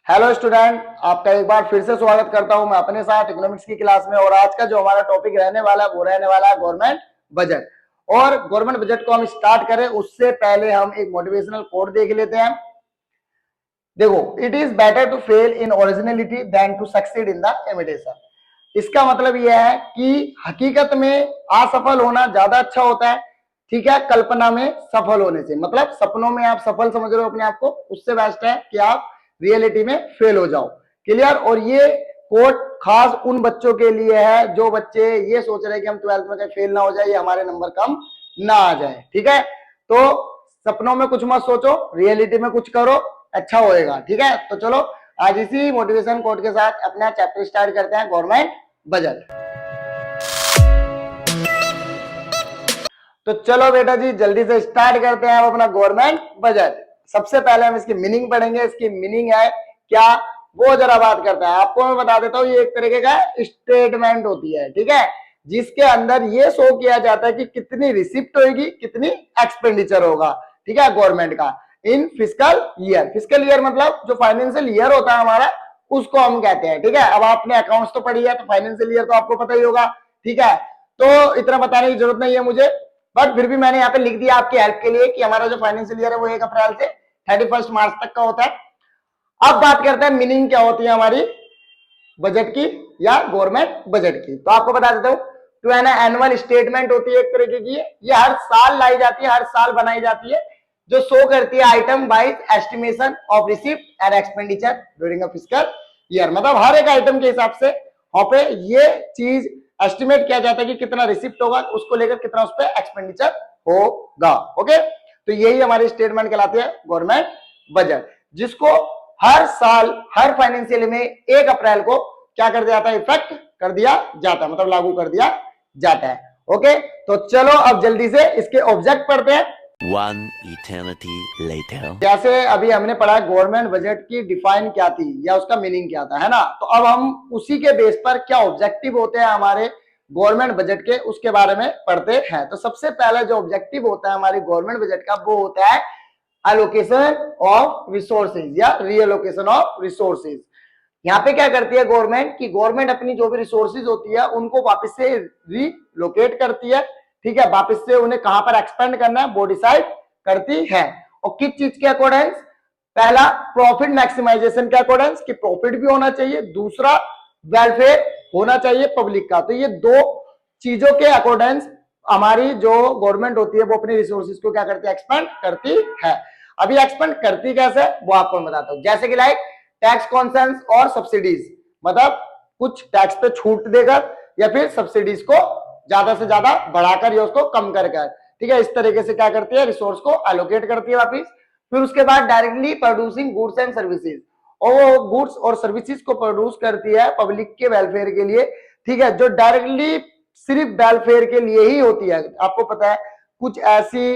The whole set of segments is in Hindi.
हेलो स्टूडेंट, आपका एक बार फिर से स्वागत करता हूं मैं अपने साथ इकोनॉमिक्स की क्लास में। और आज का जो हमारा टॉपिक रहने वाला है वो रहने वाला है गवर्नमेंट बजट। और गवर्नमेंट बजट को हम स्टार्ट करें उससे पहले हम एक मोटिवेशनल कोट देख लेते हैं। देखो, it is better to fail in originality than to succeed in the imitation. इसका मतलब यह है कि हकीकत में असफल होना ज्यादा अच्छा होता है, ठीक है, कल्पना में सफल होने से। मतलब सपनों में आप सफल समझ रहे हो अपने आप को, उससे बेस्ट है कि आप रियलिटी में फेल हो जाओ। क्लियर। और ये कोट खास उन बच्चों के लिए है जो बच्चे ये सोच रहे हैं कि हम 12th में कहीं फेल ना हो जाए या हमारे नंबर कम ना आ जाए। ठीक है, तो सपनों में कुछ मत सोचो, रियलिटी में कुछ करो, अच्छा होएगा। ठीक है, तो चलो आज इसी मोटिवेशन कोट के साथ अपना चैप्टर स्टार्ट करते हैं, गवर्नमेंट बजट। तो चलो बेटा जी जल्दी से स्टार्ट करते हैं अपना गवर्नमेंट बजट। सबसे पहले हम इसकी मीनिंग पढ़ेंगे। इसकी मीनिंग है क्या वो जरा बात करता है। आपको मैं बता देता हूं, ये एक तरीके का स्टेटमेंट होती है, ठीक है, जिसके अंदर ये शो किया जाता है कि कितनी रिसिप्ट होगी, कितनी एक्सपेंडिचर होगा, ठीक है, गवर्नमेंट का इन फिस्कल ईयर। फिस्कल ईयर मतलब जो फाइनेंशियल ईयर होता है हमारा, उसको हम कहते हैं। ठीक है, अब आपने अकाउंट्स तो पढ़ी है तो फाइनेंशियल ईयर तो आपको पता ही होगा। ठीक है, तो इतना बताने की जरूरत नहीं है मुझे, बट फिर भी मैंने यहाँ पे लिख दिया आपकी हेल्प के लिए कि हमारा जो फाइनेंशियल ईयर है वो 1 अप्रैल से 31 मार्च तक का होता है। अब बात करते हैं मीनिंग क्या होती है हमारी बजट की या गवर्नमेंट बजट की। तो आपको बता देता हूँ, तो है ना, एनुअल स्टेटमेंट होती है एक तरीके की। ये हर साल लाई जाती है, हर साल बनाई जाती है, जो शो करती है item wise estimation of receipt and expenditure during a fiscal year. मतलब हर एक आइटम के हिसाब से वहां पे ये चीज एस्टिमेट किया जाता है कि कितना रिसिप्ट होगा, उसको लेकर कितना उस पर एक्सपेंडिचर होगा। ओके, तो यही हमारी स्टेटमेंट कहलाती है गवर्नमेंट बजट, जिसको हर साल हर फाइनेंशियल में 1 अप्रैल को क्या कर दिया जाता है, इफेक्ट कर दिया जाता है, मतलब लागू कर दिया जाता है। ओके, तो चलो अब जल्दी से इसके ऑब्जेक्ट पढ़ते हैं। One eternity later. जैसे अभी हमने पढ़ा गवर्नमेंट बजट की डिफाइन क्या थी या उसका मीनिंग क्या था, है ना। तो अब हम उसी के बेस पर क्या ऑब्जेक्टिव होते हैं हमारे गवर्नमेंट बजट के, उसके बारे में पढ़ते हैं। तो सबसे पहला जो ऑब्जेक्टिव होता है हमारी गवर्नमेंट बजट का, वो होता है एलोकेशन ऑफ रिसोर्सेज या रीएलोकेशन ऑफ रिसोर्सेज। यहाँ पे क्या करती है गवर्नमेंट की, गवर्नमेंट अपनी जो भी रिसोर्सेज होती है उनको वापस से रीलोकेट करती है। ठीक है, वापस से उन्हें कहां पर एक्सपेंड करना है वो डिसाइड करती है। और किस चीज के अकॉर्डेंस, पहला प्रॉफिट मैक्सिमाइजेशन के अकॉर्डेंस कि प्रॉफिट भी होना चाहिए, दूसरा वेलफेयर होना चाहिए पब्लिक का। तो ये दो चीजों के अकॉर्डेंस हमारी जो गवर्नमेंट होती है वो अपनी रिसोर्सेज को क्या करती है, एक्सपेंड करती है। अभी एक्सपेंड करती कैसे वो आपको मैं बताता हूं। जैसे कि लाइक टैक्स कॉन्सेंस और सब्सिडीज, मतलब कुछ टैक्स पे छूट देकर या फिर सब्सिडीज को ज्यादा से ज्यादा बढ़ाकर या उसको कम कर कर, ठीक है, इस तरीके से क्या करती है, रिसोर्स को एलोकेट करती है वापिस। फिर उसके बाद directly producing goods and services, और वो गुड्स और सर्विसेज को प्रोड्यूस करती है पब्लिक के वेलफेयर के लिए। ठीक है, जो डायरेक्टली सिर्फ वेलफेयर के लिए ही होती है। आपको पता है कुछ ऐसी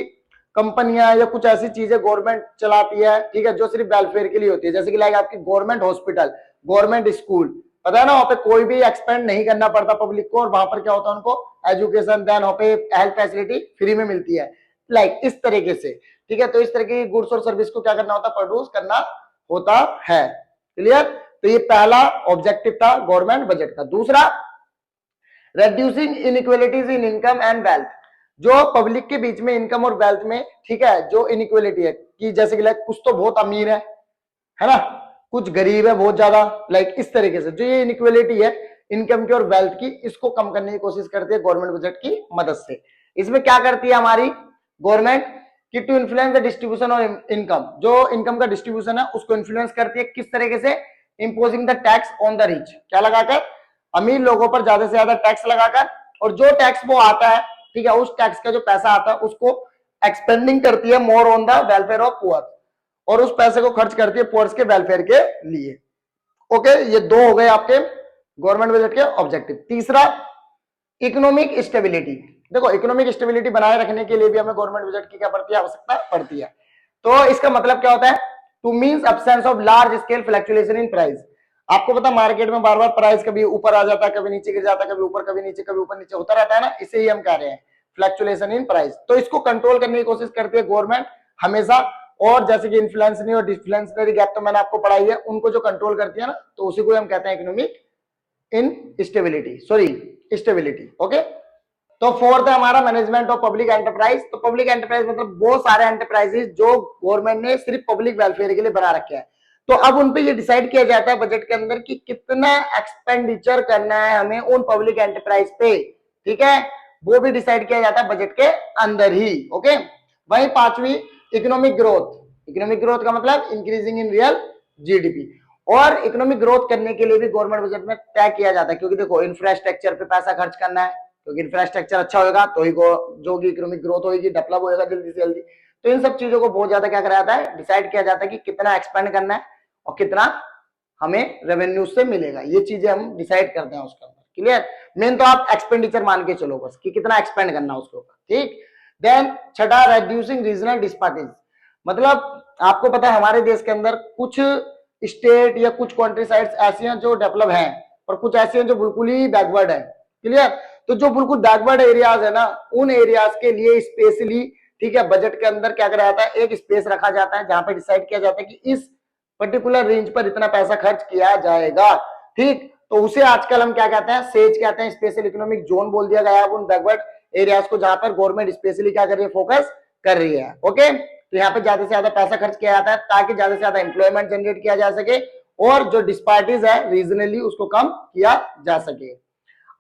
कंपनियां या कुछ ऐसी चीजें गवर्नमेंट चलाती है, ठीक है, जो सिर्फ वेलफेयर के लिए होती है। जैसे कि लाइक आपकी गवर्नमेंट हॉस्पिटल, गवर्नमेंट स्कूल, पता है ना, वहां पे कोई भी एक्सपेंड नहीं करना पड़ता पब्लिक को, और वहां पर क्या होता है, उनको एजुकेशन देन वहां पे हेल्थ फैसिलिटी फ्री में मिलती है, लाइक इस तरीके से। ठीक है, तो इस तरीके की गुड्स और सर्विस को क्या करना होता है, प्रोड्यूस करना होता है। क्लियर। तो ये पहला ऑब्जेक्टिव था गवर्नमेंट बजट का। दूसरा, reducing inequalities in income and wealth, जो पब्लिक के बीच में इनकम और वेल्थ में, ठीक है, जो इनइक्वालिटी है कि जैसे कि लाइक कुछ तो बहुत अमीर है ना, कुछ गरीब है बहुत ज्यादा, लाइक इस तरीके से जो ये इनइक्वालिटी है इनकम की और वेल्थ की, इसको कम करने की कोशिश करती है गवर्नमेंट बजट की मदद से। इसमें क्या करती है हमारी गवर्नमेंट कि to influence the distribution of income, जो इनकम का डिस्ट्रीब्यूशन है उसको इन्फ्लुएंस करती है। किस तरीके से, imposing the tax on the rich, क्या लगाकर, अमीर लोगों पर ज्यादा से ज्यादा टैक्स लगाकर, और जो टैक्स वो आता है, ठीक है, उस टैक्स का जो पैसा आता है उसको एक्सपेंडिंग करती है more on the welfare of poor, और उस पैसे को खर्च करती है पुअर्स के वेलफेयर के लिए। ओके, ये दो हो गए आपके गवर्नमेंट बजट के ऑब्जेक्टिव। तीसरा, इकोनॉमिक स्टेबिलिटी। देखो, इकोनॉमिक स्टेबिलिटी बनाए रखने के लिए भी हमें गवर्नमेंट बजट की क्या पड़ती है, आवश्यकता पड़ती है। तो इसका मतलब क्या होता है, two means absence of large scale fluctuation in price. आपको पता मार्केट में बार बार प्राइस कभी ऊपर आ जाता है, कभी नीचे गिर जाता है, कभी ऊपर कभी नीचे, कभी ऊपर नीचे होता रहता है ना, इसे ही हम कह रहे हैं फ्लक्चुएशन इन प्राइस। तो इसको कंट्रोल करने की कोशिश करती है गवर्नमेंट हमेशा, और जैसे कि इन्फ्लेशनरी और डिफ्लेशनरी गैप तो मैंने आपको पढ़ाई है, उनको जो कंट्रोल करती है ना, तो उसी को हम कहते हैं इकोनॉमिक स्टेबिलिटी। ओके, तो फोर्थ है हमारा मैनेजमेंट ऑफ पब्लिक एंटरप्राइज। तो पब्लिक एंटरप्राइज मतलब वो सारे एंटरप्राइजेस जो गवर्नमेंट ने सिर्फ पब्लिक वेलफेयर के लिए बना रखे हैं। तो अब उन पे ये डिसाइड किया जाता है बजट के अंदर कि कितना एक्सपेंडिचर करना है हमें उन पब्लिक एंटरप्राइज पे, ठीक है, वो भी डिसाइड किया जाता है बजट के अंदर ही। ओके, वही पांचवी इकोनॉमिक ग्रोथ। इकोनॉमिक ग्रोथ का मतलब इंक्रीजिंग इन रियल जीडीपी। और इकोनॉमिक ग्रोथ करने के लिए भी गवर्नमेंट बजट में तय किया जाता है, क्योंकि देखो इंफ्रास्ट्रक्चर पे पैसा खर्च करना है, क्योंकि इंफ्रास्ट्रक्चर अच्छा होगा तो ही जो इकोनॉमिक ग्रोथ होगी, डेवलप होगा जल्दी से जल्दी। तो इन सब चीजों को बहुत ज्यादा क्या करा जाता है, डिसाइड किया जाता है कि कितना एक्सपेंड करना है और कितना हमें रेवेन्यू से मिलेगा, ये चीजें हम डिसाइड करते हैं उसके अंदर। क्लियर? मेन तो आप एक्सपेंडिचर मान के चलो बस कि कितना एक्सपेंड करना है उसके ऊपर, ठीक। देन छठा, रेड्यूसिंग रीजनल डिस्पैरिटीज। मतलब आपको पता है हमारे देश के अंदर कुछ स्टेट या कुछ कंट्री साइड्स ऐसी हैं जो डेवलप हैं और कुछ ऐसी हैं जो बिल्कुल ही बैकवर्ड है। क्लियर? तो जो बिल्कुल बैकवर्ड एरियाज है ना, उन एरियाज के लिए स्पेशली, ठीक है, बजट के अंदर क्या करा जाता है, एक स्पेस रखा जाता है जहां पे डिसाइड किया जाता है कि इस पर्टिकुलर रेंज पर इतना पैसा खर्च किया जाएगा, ठीक। तो उसे आजकल हम क्या कहते हैं, सेज कहते हैं, स्पेशल इकोनॉमिक जोन बोल दिया गया है उन बैकवर्ड एरियाज को जहां पर गवर्नमेंट स्पेशली क्या कर रही है, फोकस कर रही है। ओके, तो यहाँ पे ज्यादा से ज्यादा पैसा खर्च किया जाता है ताकि ज्यादा से ज्यादा एम्प्लॉयमेंट जनरेट किया जा सके और जो डिस्पैरिटीज है रीजनली उसको कम किया जा सके।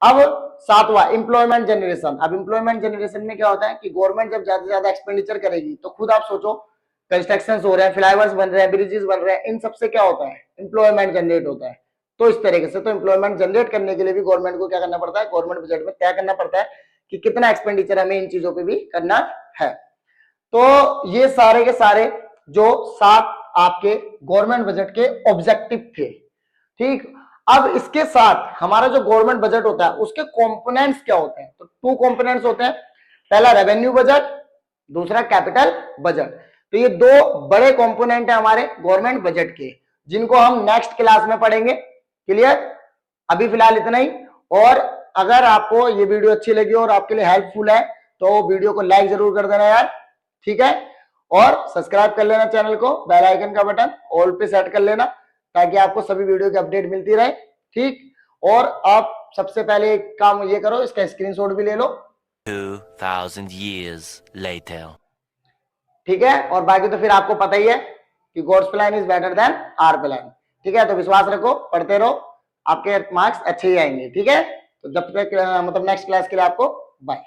अब सातवां, एम्प्लॉयमेंट जनरेशन। अब एम्प्लॉयमेंट जनरेशन में क्या होता है कि गवर्नमेंट जब ज्यादा से ज्यादा एक्सपेंडिचर करेगी तो खुद आप सोचो, कंस्ट्रक्शन हो रहे हैं, फ्लाईओवर्स बन रहे हैं, ब्रिजेस बन रहे हैं, इन सबसे क्या होता है, एम्प्लॉयमेंट जनरेट होता है। तो इस तरीके से तो एम्प्लॉयमेंट जनरेट करने के लिए भी गवर्नमेंट को क्या करना पड़ता है, गवर्नमेंट बजट में तय करना पड़ता है कि कितना एक्सपेंडिचर हमें इन चीजों पे भी करना है। तो ये सारे के सारे जो 7 आपके गवर्नमेंट बजट के ऑब्जेक्टिव थे, ठीक। अब इसके साथ हमारा जो गवर्नमेंट बजट होता है उसके कंपोनेंट्स क्या होते हैं, तो 2 कंपोनेंट्स होते हैं, पहला रेवेन्यू बजट, दूसरा कैपिटल बजट। तो ये 2 बड़े कंपोनेंट है हमारे गवर्नमेंट बजट के, जिनको हम नेक्स्ट क्लास में पढ़ेंगे। क्लियर? अभी फिलहाल इतना ही। और अगर आपको ये वीडियो अच्छी लगी और आपके लिए हेल्पफुल है तो वीडियो को लाइक जरूर कर देना यार, ठीक है, और सब्सक्राइब कर लेना चैनल को, बेल आइकन का बटन ऑल पे सेट कर लेना ताकि आपको सभी वीडियो की अपडेट मिलती रहे, ठीक। और आप सबसे पहले एक काम ये करो, इसका स्क्रीनशॉट भी ले लो। 2000 years later. ठीक है, और बाकी तो फिर आपको पता ही है कि God's plan is better than our plan, ठीक है। तो विश्वास रखो, पढ़ते रहो, आपके मार्क्स अच्छे ही आएंगे, ठीक है। तो जब तक मतलब नेक्स्ट क्लास के लिए आपको बाय।